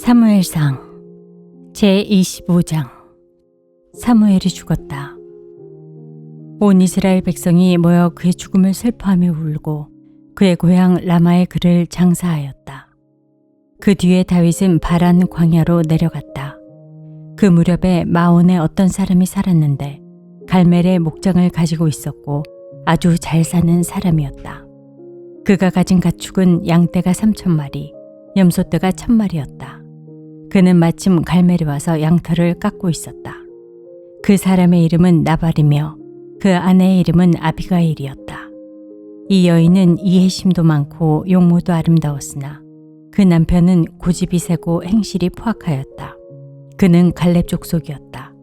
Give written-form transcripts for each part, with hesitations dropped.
사무엘상 제25장. 사무엘이 죽었다. 온 이스라엘 백성이 모여 그의 죽음을 슬퍼하며 울고 그의 고향 라마의 그를 장사하였다. 그 뒤에 다윗은 바란 광야로 내려갔다. 그 무렵에 마온에 어떤 사람이 살았는데 갈멜의 목장을 가지고 있었고 아주 잘 사는 사람이었다. 그가 가진 가축은 양떼가 3,000마리, 염소떼가 1,000마리였다. 그는 마침 갈멜에 와서 양털을 깎고 있었다. 그 사람의 이름은 나발이며 그 아내의 이름은 아비가일이었다. 이 여인은 이해심도 많고 용모도 아름다웠으나 그 남편은 고집이 세고 행실이 포악하였다. 그는 갈렙 족속이었다.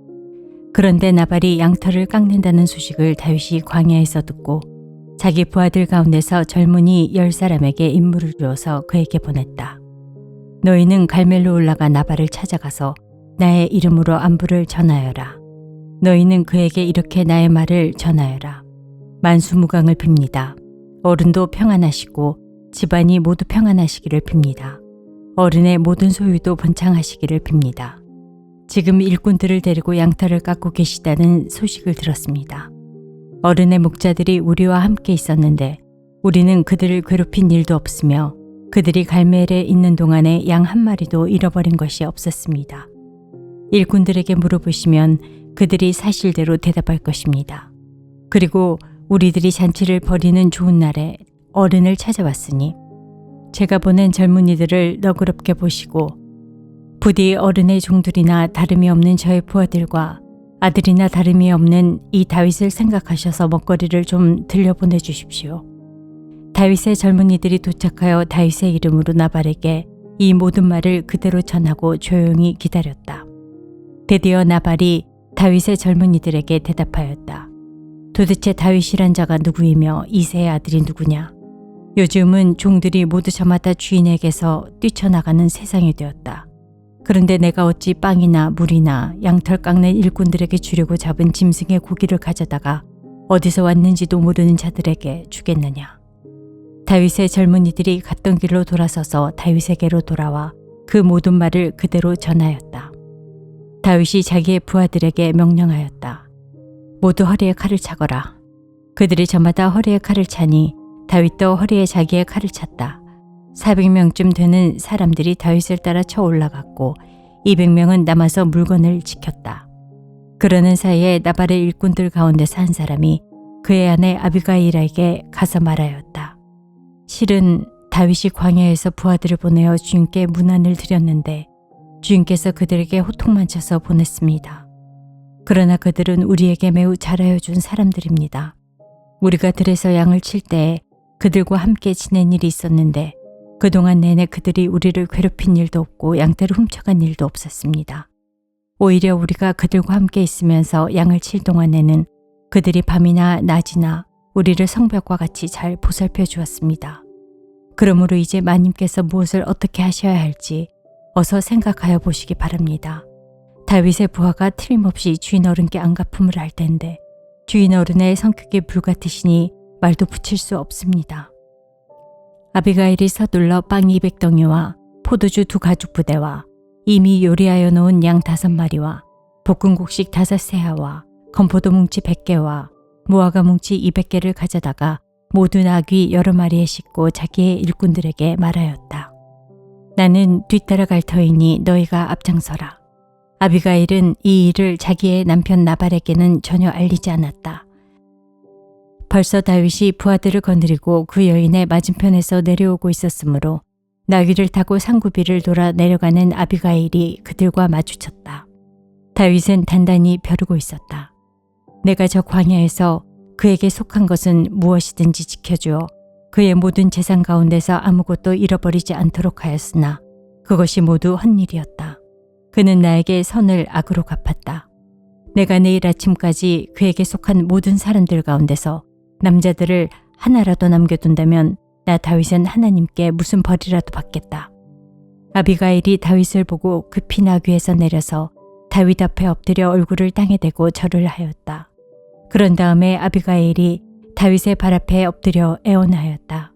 그런데 나발이 양털을 깎는다는 소식을 다윗이 광야에서 듣고 자기 부하들 가운데서 젊은이 10사람에게 임무를 주어서 그에게 보냈다. 너희는 갈멜로 올라가 나발을 찾아가서 나의 이름으로 안부를 전하여라. 너희는 그에게 이렇게 나의 말을 전하여라. 만수무강을 빕니다. 어른도 평안하시고 집안이 모두 평안하시기를 빕니다. 어른의 모든 소유도 번창하시기를 빕니다. 지금 일꾼들을 데리고 양털을 깎고 계시다는 소식을 들었습니다. 어른의 목자들이 우리와 함께 있었는데 우리는 그들을 괴롭힌 일도 없으며 그들이 갈멜에 있는 동안에 양 한 마리도 잃어버린 것이 없었습니다. 일꾼들에게 물어보시면 그들이 사실대로 대답할 것입니다. 그리고 우리들이 잔치를 벌이는 좋은 날에 어른을 찾아왔으니 제가 보낸 젊은이들을 너그럽게 보시고 부디 어른의 종들이나 다름이 없는 저의 부하들과 아들이나 다름이 없는 이 다윗을 생각하셔서 먹거리를 좀 들려보내 주십시오. 다윗의 젊은이들이 도착하여 다윗의 이름으로 나발에게 이 모든 말을 그대로 전하고 조용히 기다렸다. 드디어 나발이 다윗의 젊은이들에게 대답하였다. 도대체 다윗이란 자가 누구이며 이새의 아들이 누구냐? 요즘은 종들이 모두 저마다 주인에게서 뛰쳐나가는 세상이 되었다. 그런데 내가 어찌 빵이나 물이나 양털 깎는 일꾼들에게 주려고 잡은 짐승의 고기를 가져다가 어디서 왔는지도 모르는 자들에게 주겠느냐? 다윗의 젊은이들이 갔던 길로 돌아서서 다윗에게로 돌아와 그 모든 말을 그대로 전하였다. 다윗이 자기의 부하들에게 명령하였다. 모두 허리에 칼을 차거라. 그들이 저마다 허리에 칼을 차니 다윗도 허리에 자기의 칼을 찼다. 400명쯤 되는 사람들이 다윗을 따라 쳐 올라갔고 200명은 남아서 물건을 지켰다. 그러는 사이에 나발의 일꾼들 가운데서 한 사람이 그의 아내 아비가일에게 가서 말하였다. 실은 다윗이 광야에서 부하들을 보내어 주인께 문안을 드렸는데 주인께서 그들에게 호통만 쳐서 보냈습니다. 그러나 그들은 우리에게 매우 잘하여 준 사람들입니다. 우리가 들에서 양을 칠 때에 그들과 함께 지낸 일이 있었는데 그동안 내내 그들이 우리를 괴롭힌 일도 없고 양떼를 훔쳐간 일도 없었습니다. 오히려 우리가 그들과 함께 있으면서 양을 칠 동안에는 그들이 밤이나 낮이나 우리를 성벽과 같이 잘 보살펴 주었습니다. 그러므로 이제 마님께서 무엇을 어떻게 하셔야 할지 어서 생각하여 보시기 바랍니다. 다윗의 부하가 틀림없이 주인 어른께 안갚음을 할 텐데 주인 어른의 성격이 불같으시니 말도 붙일 수 없습니다. 아비가일이 서둘러 빵 200덩이와 포도주 2가죽부대와 이미 요리하여 놓은 양 5마리와 볶음국식 5세아와 건포도 뭉치 100개와 무화과 뭉치 200개를 가져다가 모두 나귀 여러 마리에 싣고 자기의 일꾼들에게 말하였다. 나는 뒤따라갈 터이니 너희가 앞장서라. 아비가일은 이 일을 자기의 남편 나발에게는 전혀 알리지 않았다. 벌써 다윗이 부하들을 거느리고 그 여인의 맞은편에서 내려오고 있었으므로 나귀를 타고 상구비를 돌아 내려가는 아비가일이 그들과 마주쳤다. 다윗은 단단히 벼르고 있었다. 내가 저 광야에서 그에게 속한 것은 무엇이든지 지켜주어 그의 모든 재산 가운데서 아무것도 잃어버리지 않도록 하였으나 그것이 모두 헛일이었다. 그는 나에게 선을 악으로 갚았다. 내가 내일 아침까지 그에게 속한 모든 사람들 가운데서 남자들을 하나라도 남겨둔다면 나 다윗은 하나님께 무슨 벌이라도 받겠다. 아비가일이 다윗을 보고 급히 나귀에서 내려서 다윗 앞에 엎드려 얼굴을 땅에 대고 절을 하였다. 그런 다음에 아비가일이 다윗의 발 앞에 엎드려 애원하였다.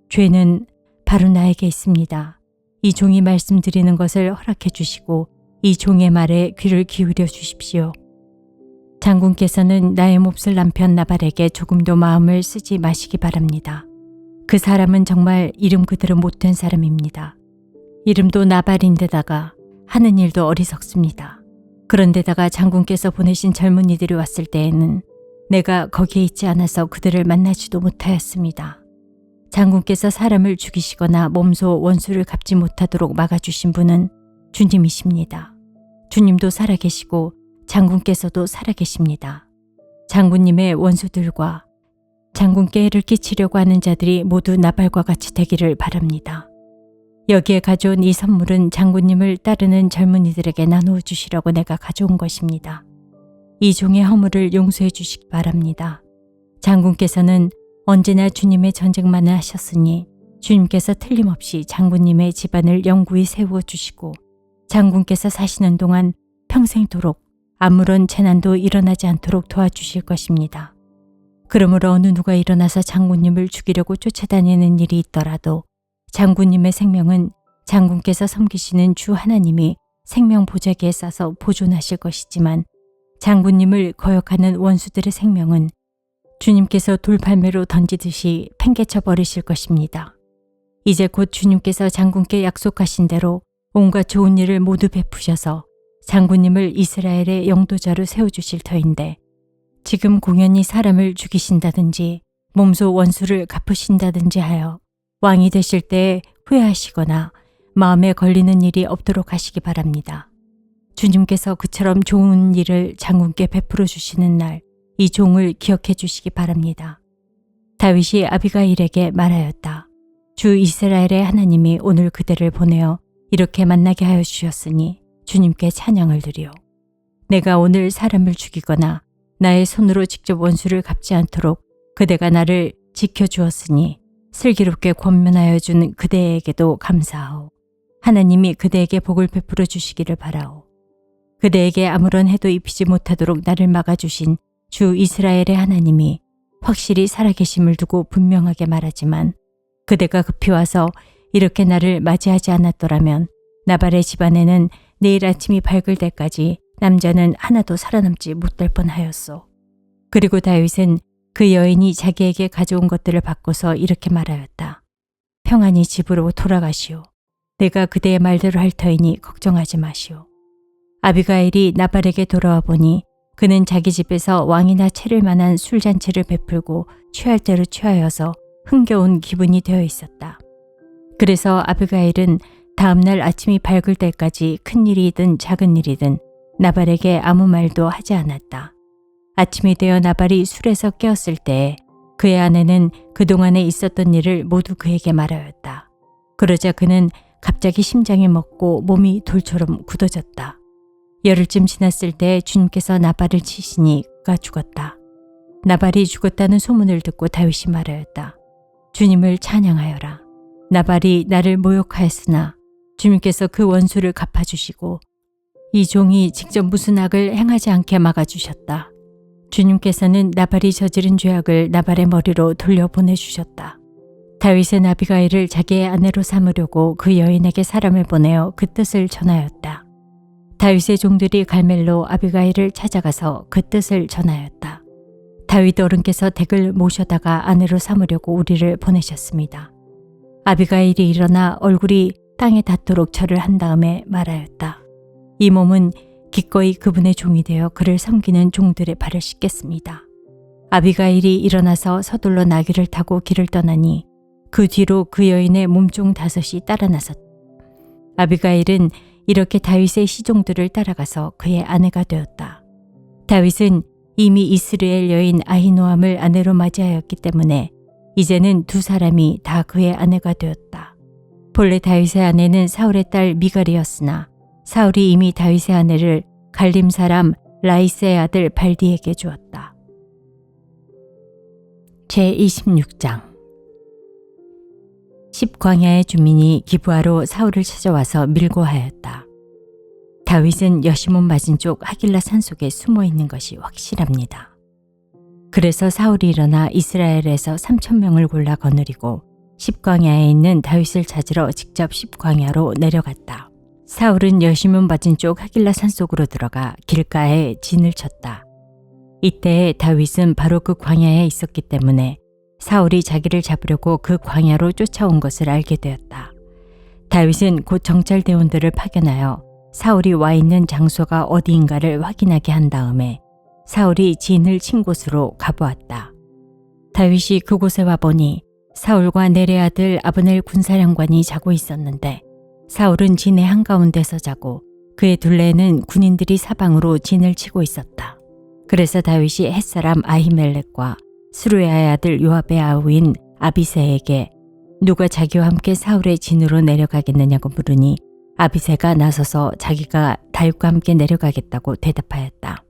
죄는 바로 나에게 있습니다. 이 종이 말씀드리는 것을 허락해 주시고 이 종의 말에 귀를 기울여 주십시오. 장군께서는 나의 몹쓸 남편 나발에게 조금도 마음을 쓰지 마시기 바랍니다. 그 사람은 정말 이름 그대로 못된 사람입니다. 이름도 나발인데다가 하는 일도 어리석습니다. 그런데다가 장군께서 보내신 젊은이들이 왔을 때에는 내가 거기에 있지 않아서 그들을 만나지도 못하였습니다. 장군께서 사람을 죽이시거나 몸소 원수를 갚지 못하도록 막아주신 분은 주님이십니다. 주님도 살아계시고 장군께서도 살아계십니다. 장군님의 원수들과 장군께 해를 끼치려고 하는 자들이 모두 나발과 같이 되기를 바랍니다. 여기에 가져온 이 선물은 장군님을 따르는 젊은이들에게 나누어 주시려고 내가 가져온 것입니다. 이 종의 허물을 용서해 주시기 바랍니다. 장군께서는 언제나 주님의 전쟁만을 하셨으니 주님께서 틀림없이 장군님의 집안을 영구히 세워 주시고 장군께서 사시는 동안 평생도록 아무런 재난도 일어나지 않도록 도와주실 것입니다. 그러므로 어느 누가 일어나서 장군님을 죽이려고 쫓아다니는 일이 있더라도 장군님의 생명은 장군께서 섬기시는 주 하나님이 생명 보자기에 싸서 보존하실 것이지만 장군님을 거역하는 원수들의 생명은 주님께서 돌팔매로 던지듯이 팽개쳐 버리실 것입니다. 이제 곧 주님께서 장군께 약속하신 대로 온갖 좋은 일을 모두 베푸셔서 장군님을 이스라엘의 영도자로 세워주실 터인데 지금 공연히 사람을 죽이신다든지 몸소 원수를 갚으신다든지 하여 왕이 되실 때에 후회하시거나 마음에 걸리는 일이 없도록 하시기 바랍니다. 주님께서 그처럼 좋은 일을 장군께 베풀어 주시는 날 이 종을 기억해 주시기 바랍니다. 다윗이 아비가일에게 말하였다. 주 이스라엘의 하나님이 오늘 그대를 보내어 이렇게 만나게 하여 주셨으니 주님께 찬양을 드리오. 내가 오늘 사람을 죽이거나 나의 손으로 직접 원수를 갚지 않도록 그대가 나를 지켜주었으니 슬기롭게 권면하여 준 그대에게도 감사하오. 하나님이 그대에게 복을 베풀어 주시기를 바라오. 그대에게 아무런 해도 입히지 못하도록 나를 막아주신 주 이스라엘의 하나님이 확실히 살아계심을 두고 분명하게 말하지만 그대가 급히 와서 이렇게 나를 맞이하지 않았더라면 나발의 집안에는 내일 아침이 밝을 때까지 남자는 하나도 살아남지 못할 뻔하였소. 그리고 다윗은 그 여인이 자기에게 가져온 것들을 받고서 이렇게 말하였다. 평안히 집으로 돌아가시오. 내가 그대의 말대로 할 터이니 걱정하지 마시오. 아비가일이 나발에게 돌아와 보니 그는 자기 집에서 왕이나 차릴 만한 술잔치를 베풀고 취할 대로 취하여서 흥겨운 기분이 되어 있었다. 그래서 아비가일은 다음 날 아침이 밝을 때까지 큰 일이든 작은 일이든 나발에게 아무 말도 하지 않았다. 아침이 되어 나발이 술에서 깨었을 때에 그의 아내는 그동안에 있었던 일을 모두 그에게 말하였다. 그러자 그는 갑자기 심장이 멎고 몸이 돌처럼 굳어졌다. 열흘쯤 지났을 때 주님께서 나발을 치시니 그가 죽었다. 나발이 죽었다는 소문을 듣고 다윗이 말하였다. 주님을 찬양하여라. 나발이 나를 모욕하였으나 주님께서 그 원수를 갚아주시고 이 종이 직접 무슨 악을 행하지 않게 막아주셨다. 주님께서는 나발이 저지른 죄악을 나발의 머리로 돌려보내주셨다. 다윗은 아비가일을 자기의 아내로 삼으려고 그 여인에게 사람을 보내어 그 뜻을 전하였다. 다윗의 종들이 갈멜로 아비가일을 찾아가서 그 뜻을 전하였다. 다윗 어른께서 댁을 모셔다가 아내로 삼으려고 우리를 보내셨습니다. 아비가일이 일어나 얼굴이 땅에 닿도록 절을 한 다음에 말하였다. 이 몸은 기꺼이 그분의 종이 되어 그를 섬기는 종들의 발을 씻겠습니다. 아비가일이 일어나서 서둘러 나귀를 타고 길을 떠나니 그 뒤로 그 여인의 몸종 5이 따라 나섰다. 아비가일은 이렇게 다윗의 시종들을 따라가서 그의 아내가 되었다. 다윗은 이미 이스라엘 여인 아히노암을 아내로 맞이하였기 때문에 이제는 두 사람이 다 그의 아내가 되었다. 본래 다윗의 아내는 사울의 딸 미갈이었으나 사울이 이미 다윗의 아내를 갈림 사람 라이스의 아들 발디에게 주었다. 제26장 10광야의 주민이 기브아로 사울을 찾아와서 밀고 하였다. 다윗은 여시몬 맞은쪽 하길라 산속에 숨어 있는 것이 확실합니다. 그래서 사울이 일어나 이스라엘에서 3,000명을 골라 거느리고 십광야에 있는 다윗을 찾으러 직접 십광야로 내려갔다. 사울은 여심은 맞은 쪽 하길라 산속으로 들어가 길가에 진을 쳤다. 이때 다윗은 바로 그 광야에 있었기 때문에 사울이 자기를 잡으려고 그 광야로 쫓아온 것을 알게 되었다. 다윗은 곧 정찰대원들을 파견하여 사울이 와 있는 장소가 어디인가를 확인하게 한 다음에 사울이 진을 친 곳으로 가보았다. 다윗이 그곳에 와보니 사울과 넬의 아들 아브넬 군사령관이 자고 있었는데 사울은 진의 한가운데서 자고 그의 둘레에는 군인들이 사방으로 진을 치고 있었다. 그래서 다윗이 햇사람 아히멜렉과 스루야의 아들 요압의 아우인 아비새에게 누가 자기와 함께 사울의 진으로 내려가겠느냐고 물으니 아비새가 나서서 자기가 다윗과 함께 내려가겠다고 대답하였다.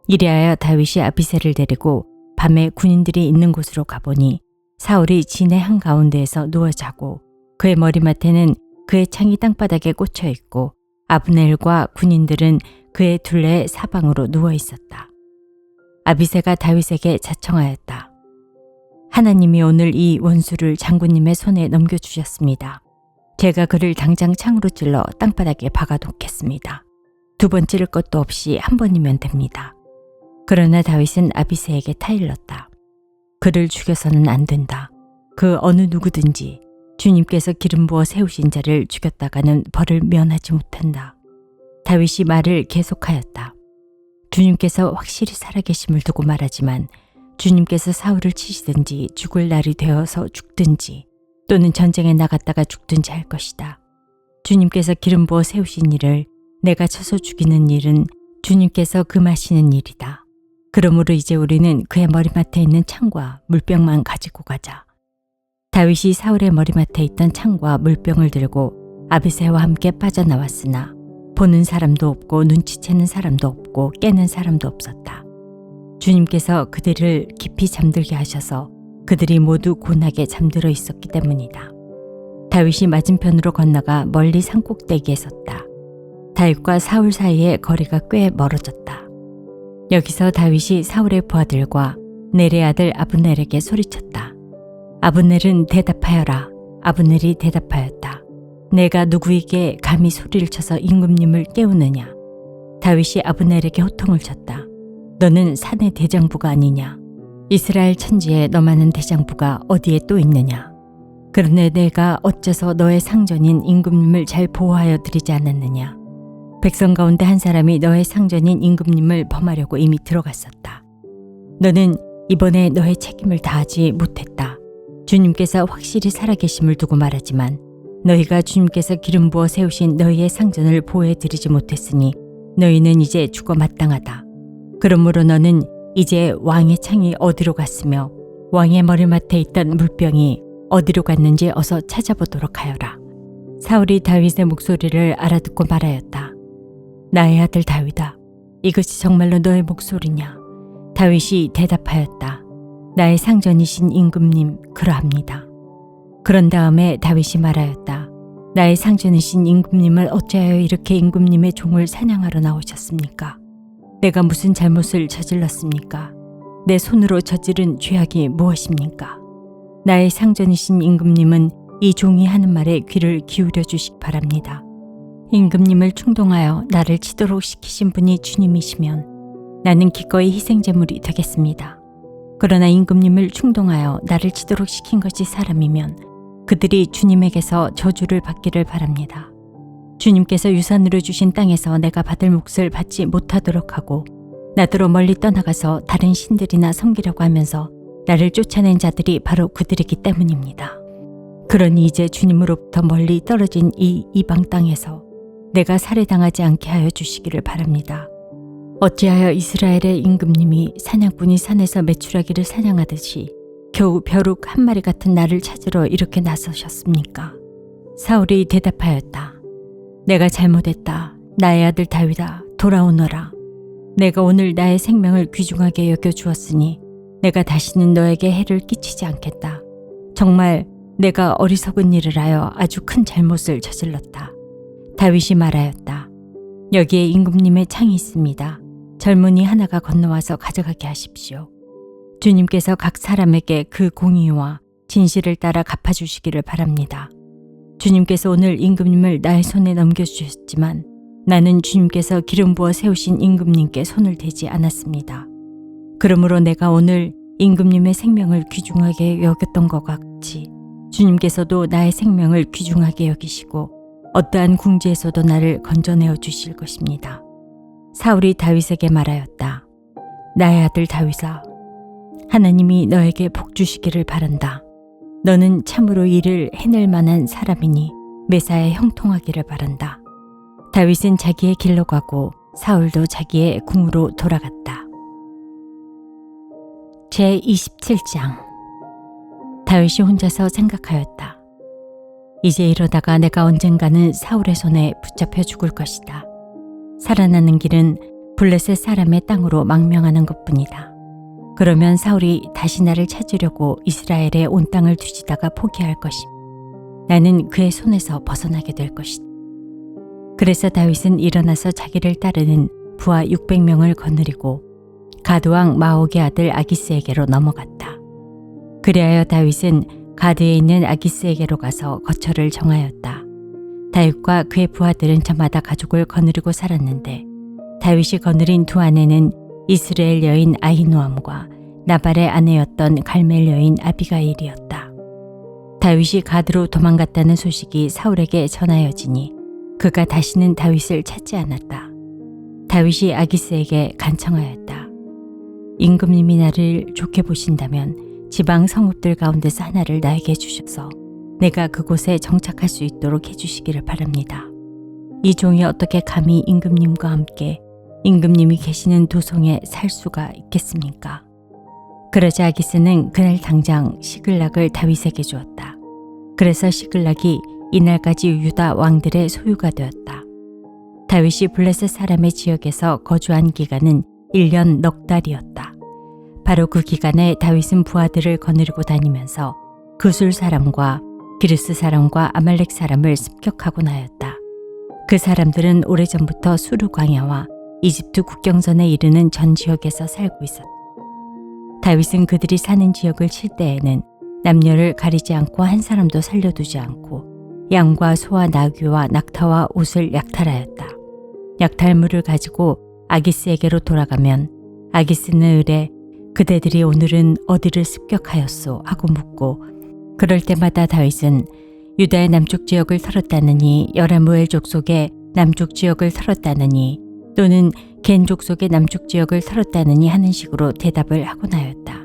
이리하여 다윗이 아비새를 데리고 밤에 군인들이 있는 곳으로 가보니 사울이 진의 한가운데에서 누워 자고 그의 머리맡에는 그의 창이 땅바닥에 꽂혀 있고 아브넬과 군인들은 그의 둘레 사방으로 누워 있었다. 아비새가 다윗에게 자청하였다. 하나님이 오늘 이 원수를 장군님의 손에 넘겨주셨습니다. 제가 그를 당장 창으로 찔러 땅바닥에 박아놓겠습니다. 두 번 찌를 것도 없이 한 번이면 됩니다. 그러나 다윗은 아비새에게 타일렀다. 그를 죽여서는 안 된다. 그 어느 누구든지 주님께서 기름 부어 세우신 자를 죽였다가는 벌을 면하지 못한다. 다윗이 말을 계속하였다. 주님께서 확실히 살아계심을 두고 말하지만 주님께서 사울을 치시든지 죽을 날이 되어서 죽든지 또는 전쟁에 나갔다가 죽든지 할 것이다. 주님께서 기름 부어 세우신 일을 내가 쳐서 죽이는 일은 주님께서 금하시는 일이다. 그러므로 이제 우리는 그의 머리맡에 있는 창과 물병만 가지고 가자. 다윗이 사울의 머리맡에 있던 창과 물병을 들고 아비새와 함께 빠져나왔으나 보는 사람도 없고 눈치채는 사람도 없고 깨는 사람도 없었다. 주님께서 그들을 깊이 잠들게 하셔서 그들이 모두 곤하게 잠들어 있었기 때문이다. 다윗이 맞은편으로 건너가 멀리 산꼭대기에 섰다. 다윗과 사울 사이의 거리가 꽤 멀어졌다. 여기서 다윗이 사울의 부하들과 넬의 아들 아브넬에게 소리쳤다. 아브넬은 대답하여라. 아브넬이 대답하였다. 내가 누구에게 감히 소리를 쳐서 임금님을 깨우느냐. 다윗이 아브넬에게 호통을 쳤다. 너는 산의 대장부가 아니냐. 이스라엘 천지에 너만한 대장부가 어디에 또 있느냐. 그런데 내가 어째서 너의 상전인 임금님을 잘 보호하여 드리지 않았느냐. 백성 가운데 한 사람이 너의 상전인 임금님을 범하려고 이미 들어갔었다. 너는 이번에 너의 책임을 다하지 못했다. 주님께서 확실히 살아계심을 두고 말하지만 너희가 주님께서 기름 부어 세우신 너희의 상전을 보호해 드리지 못했으니 너희는 이제 죽어 마땅하다. 그러므로 너는 이제 왕의 창이 어디로 갔으며 왕의 머리맡에 있던 물병이 어디로 갔는지 어서 찾아보도록 하여라. 사울이 다윗의 목소리를 알아듣고 말하였다. 나의 아들 다윗아, 이것이 정말로 너의 목소리냐? 다윗이 대답하였다. 나의 상전이신 임금님, 그러합니다. 그런 다음에 다윗이 말하였다. 나의 상전이신 임금님을 어찌하여 이렇게 임금님의 종을 사냥하러 나오셨습니까? 내가 무슨 잘못을 저질렀습니까? 내 손으로 저지른 죄악이 무엇입니까? 나의 상전이신 임금님은 이 종이 하는 말에 귀를 기울여 주시기 바랍니다. 임금님을 충동하여 나를 치도록 시키신 분이 주님이시면 나는 기꺼이 희생제물이 되겠습니다. 그러나 임금님을 충동하여 나를 치도록 시킨 것이 사람이면 그들이 주님에게서 저주를 받기를 바랍니다. 주님께서 유산으로 주신 땅에서 내가 받을 몫을 받지 못하도록 하고 나더러 멀리 떠나가서 다른 신들이나 섬기려고 하면서 나를 쫓아낸 자들이 바로 그들이기 때문입니다. 그러니 이제 주님으로부터 멀리 떨어진 이 이방 땅에서 내가 살해당하지 않게 하여 주시기를 바랍니다. 어찌하여 이스라엘의 임금님이 사냥꾼이 산에서 메추라기를 사냥하듯이 겨우 벼룩 한 마리 같은 나를 찾으러 이렇게 나서셨습니까? 사울이 대답하였다. 내가 잘못했다. 나의 아들 다윗아, 돌아오너라. 내가 오늘 나의 생명을 귀중하게 여겨주었으니 내가 다시는 너에게 해를 끼치지 않겠다. 정말 내가 어리석은 일을 하여 아주 큰 잘못을 저질렀다. 다윗이 말하였다. 여기에 임금님의 창이 있습니다. 젊은이 하나가 건너와서 가져가게 하십시오. 주님께서 각 사람에게 그 공의와 진실을 따라 갚아주시기를 바랍니다. 주님께서 오늘 임금님을 나의 손에 넘겨주셨지만 나는 주님께서 기름 부어 세우신 임금님께 손을 대지 않았습니다. 그러므로 내가 오늘 임금님의 생명을 귀중하게 여겼던 것 같이 주님께서도 나의 생명을 귀중하게 여기시고 어떠한 궁지에서도 나를 건져내어 주실 것입니다. 사울이 다윗에게 말하였다. 나의 아들 다윗아, 하나님이 너에게 복 주시기를 바란다. 너는 참으로 일을 해낼 만한 사람이니 매사에 형통하기를 바란다. 다윗은 자기의 길로 가고 사울도 자기의 궁으로 돌아갔다. 제27장. 다윗이 혼자서 생각하였다. 이제 이러다가 내가 언젠가는 사울의 손에 붙잡혀 죽을 것이다. 살아나는 길은 블레셋 사람의 땅으로 망명하는 것뿐이다. 그러면 사울이 다시 나를 찾으려고 이스라엘의 온 땅을 뒤지다가 포기할 것이다. 나는 그의 손에서 벗어나게 될 것이다. 그래서 다윗은 일어나서 자기를 따르는 부하 600명을 거느리고 가드왕 마옥의 아들 아기스에게로 넘어갔다. 그리하여 다윗은 가드에 있는 아기스에게로 가서 거처를 정하였다. 다윗과 그의 부하들은 저마다 가족을 거느리고 살았는데 다윗이 거느린 두 아내는 이스라엘 여인 아히노암과 나발의 아내였던 갈멜 여인 아비가일이었다. 다윗이 가드로 도망갔다는 소식이 사울에게 전하여지니 그가 다시는 다윗을 찾지 않았다. 다윗이 아기스에게 간청하였다. 임금님이 나를 좋게 보신다면 지방 성읍들 가운데서 하나를 나에게 주셔서 내가 그곳에 정착할 수 있도록 해주시기를 바랍니다. 이 종이 어떻게 감히 임금님과 함께 임금님이 계시는 도성에 살 수가 있겠습니까? 그러자 아기스는 그날 당장 시글락을 다윗에게 주었다. 그래서 시글락이 이날까지 유다 왕들의 소유가 되었다. 다윗이 블레셋 사람의 지역에서 거주한 기간은 1년 넉 달이었다. 바로 그 기간에 다윗은 부하들을 거느리고 다니면서 그술 사람과 기르스 사람과 아말렉 사람을 습격하곤 하였다. 그 사람들은 오래전부터 수르 광야와 이집트 국경선에 이르는 전 지역에서 살고 있었다. 다윗은 그들이 사는 지역을 칠 때에는 남녀를 가리지 않고 한 사람도 살려두지 않고 양과 소와 나귀와 낙타와 옷을 약탈하였다. 약탈물을 가지고 아기스에게로 돌아가면 아기스는 을에 그대들이 오늘은 어디를 습격하였소 하고 묻고 그럴 때마다 다윗은 유다의 남쪽 지역을 털었다느니 여라무엘 족속의 남쪽 지역을 털었다느니 또는 겐 족속의 남쪽 지역을 털었다느니 하는 식으로 대답을 하곤 하였다.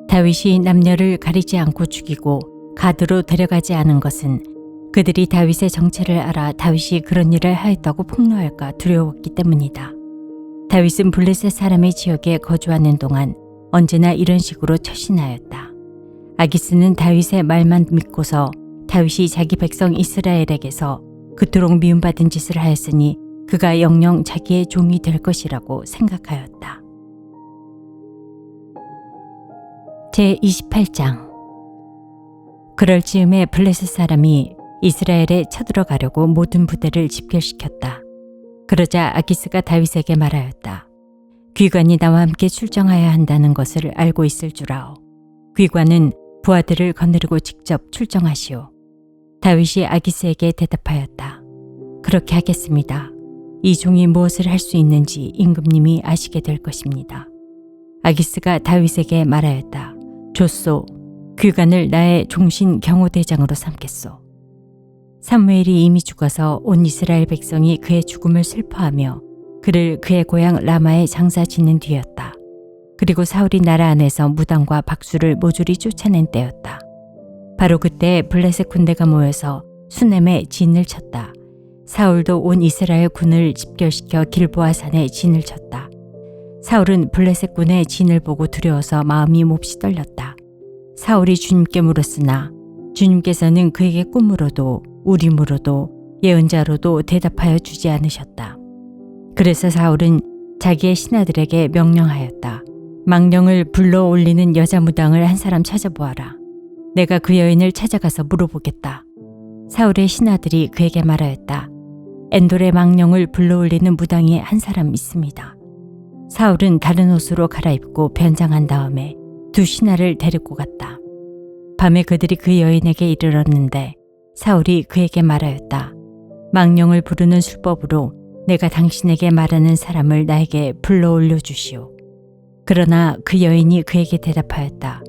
다윗이 남녀를 가리지 않고 죽이고 가드로 데려가지 않은 것은 그들이 다윗의 정체를 알아 다윗이 그런 일을 하였다고 폭로할까 두려웠기 때문이다. 다윗은 블레셋 사람의 지역에 거주하는 동안 언제나 이런 식으로 처신하였다. 아기스는 다윗의 말만 믿고서 다윗이 자기 백성 이스라엘에게서 그토록 미움받은 짓을 하였으니 그가 영영 자기의 종이 될 것이라고 생각하였다. 제28장. 그럴 즈음에 블레셋 사람이 이스라엘에 쳐들어가려고 모든 부대를 집결시켰다. 그러자 아기스가 다윗에게 말하였다. 귀관이 나와 함께 출정하여야 한다는 것을 알고 있을 줄 아오. 귀관은 부하들을 거느리고 직접 출정하시오. 다윗이 아기스에게 대답하였다. 그렇게 하겠습니다. 이 종이 무엇을 할 수 있는지 임금님이 아시게 될 것입니다. 아기스가 다윗에게 말하였다. 좋소. 귀관을 나의 종신 경호대장으로 삼겠소. 사무엘이 이미 죽어서 온 이스라엘 백성이 그의 죽음을 슬퍼하며 그를 그의 고향 라마에 장사 짓는 뒤였다. 그리고 사울이 나라 안에서 무당과 박수를 모조리 쫓아낸 때였다. 바로 그때 블레셋 군대가 모여서 수넴에 진을 쳤다. 사울도 온 이스라엘 군을 집결시켜 길보아 산에 진을 쳤다. 사울은 블레셋 군의 진을 보고 두려워서 마음이 몹시 떨렸다. 사울이 주님께 물었으나 주님께서는 그에게 꿈으로도 우림으로도 예언자로도 대답하여 주지 않으셨다. 그래서 사울은 자기의 신하들에게 명령하였다. 망령을 불러 올리는 여자 무당을 한 사람 찾아보아라. 내가 그 여인을 찾아가서 물어보겠다. 사울의 신하들이 그에게 말하였다. 엔돌의 망령을 불러 올리는 무당이 한 사람 있습니다. 사울은 다른 옷으로 갈아입고 변장한 다음에 두 신하를 데리고 갔다. 밤에 그들이 그 여인에게 이르렀는데 사울이 그에게 말하였다. 망령을 부르는 술법으로 내가 당신에게 말하는 사람을 나에게 불러 올려주시오. 그러나 그 여인이 그에게 대답하였다.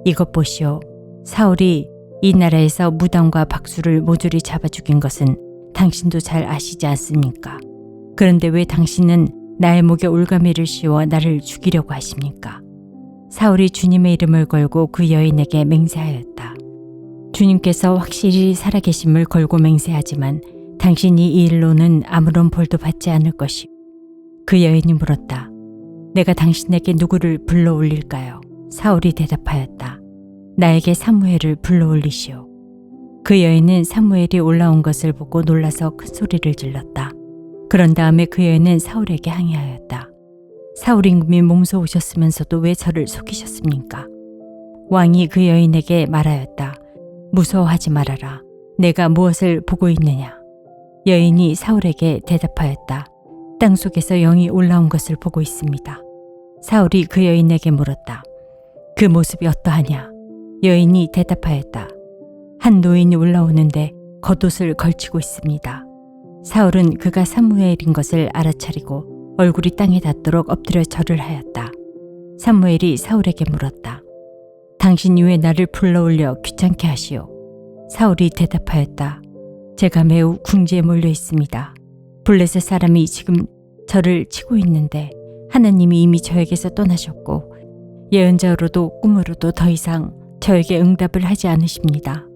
이것 보시오. 사울이 이 나라에서 무당과 박수를 모조리 잡아 죽인 것은 당신도 잘 아시지 않습니까? 그런데 왜 당신은 나의 목에 올가미를 씌워 나를 죽이려고 하십니까? 사울이 주님의 이름을 걸고 그 여인에게 맹세하였다. 주님께서 확실히 살아계심을 걸고 맹세하지만 당신이 이 일로는 아무런 벌도 받지 않을 것이오. 그 여인이 물었다. 내가 당신에게 누구를 불러 올릴까요? 사울이 대답하였다. 나에게 사무엘을 불러 올리시오. 그 여인은 사무엘이 올라온 것을 보고 놀라서 큰 소리를 질렀다. 그런 다음에 그 여인은 사울에게 항의하였다. 사울 임금이 몸소 오셨으면서도 왜 저를 속이셨습니까? 왕이 그 여인에게 말하였다. 무서워하지 말아라. 내가 무엇을 보고 있느냐? 여인이 사울에게 대답하였다. 땅속에서 영이 올라온 것을 보고 있습니다. 사울이 그 여인에게 물었다. 그 모습이 어떠하냐? 여인이 대답하였다. 한 노인이 올라오는데 겉옷을 걸치고 있습니다. 사울은 그가 사무엘인 것을 알아차리고 얼굴이 땅에 닿도록 엎드려 절을 하였다. 사무엘이 사울에게 물었다. 당신이 왜 나를 불러올려 귀찮게 하시오? 사울이 대답하였다. 제가 매우 궁지에 몰려 있습니다. 블레셋 사람이 지금 저를 치고 있는데 하나님이 이미 저에게서 떠나셨고 예언자로도 꿈으로도 더 이상 저에게 응답을 하지 않으십니다.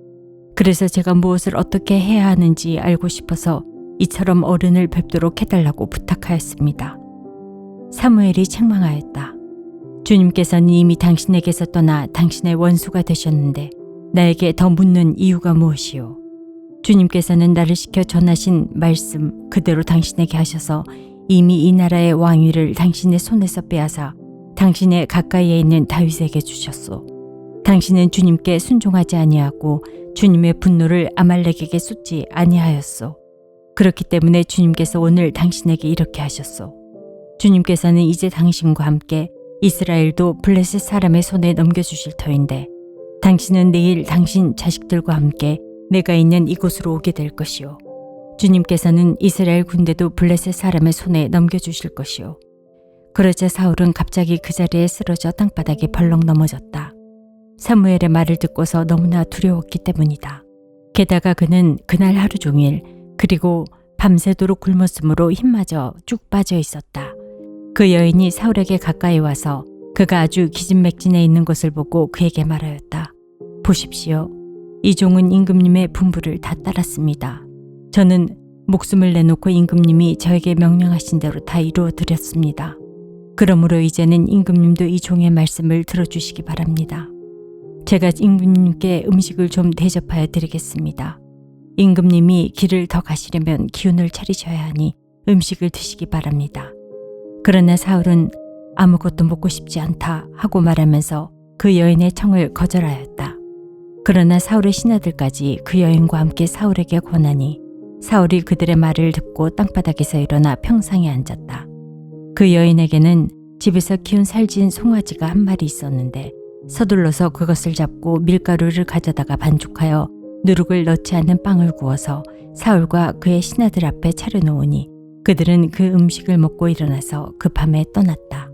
그래서 제가 무엇을 어떻게 해야 하는지 알고 싶어서 이처럼 어른을 뵙도록 해달라고 부탁하였습니다. 사무엘이 책망하였다. 주님께서는 이미 당신에게서 떠나 당신의 원수가 되셨는데 나에게 더 묻는 이유가 무엇이오? 주님께서는 나를 시켜 전하신 말씀 그대로 당신에게 하셔서 이미 이 나라의 왕위를 당신의 손에서 빼앗아 당신의 가까이에 있는 다윗에게 주셨소. 당신은 주님께 순종하지 아니하고 주님의 분노를 아말렉에게 쏟지 아니하였소. 그렇기 때문에 주님께서 오늘 당신에게 이렇게 하셨소. 주님께서는 이제 당신과 함께 이스라엘도 블레셋 사람의 손에 넘겨주실 터인데 당신은 내일 당신 자식들과 함께 내가 있는 이곳으로 오게 될 것이요. 주님께서는 이스라엘 군대도 블레셋 사람의 손에 넘겨주실 것이요. 그러자 사울은 갑자기 그 자리에 쓰러져 땅바닥에 벌렁 넘어졌다. 사무엘의 말을 듣고서 너무나 두려웠기 때문이다. 게다가 그는 그날 하루 종일 그리고 밤새도록 굶었으므로 힘마저 쭉 빠져 있었다. 그 여인이 사울에게 가까이 와서 그가 아주 기진맥진해 있는 것을 보고 그에게 말하였다. 보십시오. 이 종은 임금님의 분부를 다 따랐습니다. 저는 목숨을 내놓고 임금님이 저에게 명령하신 대로 다 이루어 드렸습니다. 그러므로 이제는 임금님도 이 종의 말씀을 들어주시기 바랍니다. 제가 임금님께 음식을 좀 대접하여 드리겠습니다. 임금님이 길을 더 가시려면 기운을 차리셔야 하니 음식을 드시기 바랍니다. 그러나 사울은 아무것도 먹고 싶지 않다 하고 말하면서 그 여인의 청을 거절하였다. 그러나 사울의 신하들까지 그 여인과 함께 사울에게 권하니 사울이 그들의 말을 듣고 땅바닥에서 일어나 평상에 앉았다. 그 여인에게는 집에서 키운 살진 송아지가 한 마리 있었는데 서둘러서 그것을 잡고 밀가루를 가져다가 반죽하여 누룩을 넣지 않는 빵을 구워서 사울과 그의 신하들 앞에 차려놓으니 그들은 그 음식을 먹고 일어나서 그 밤에 떠났다.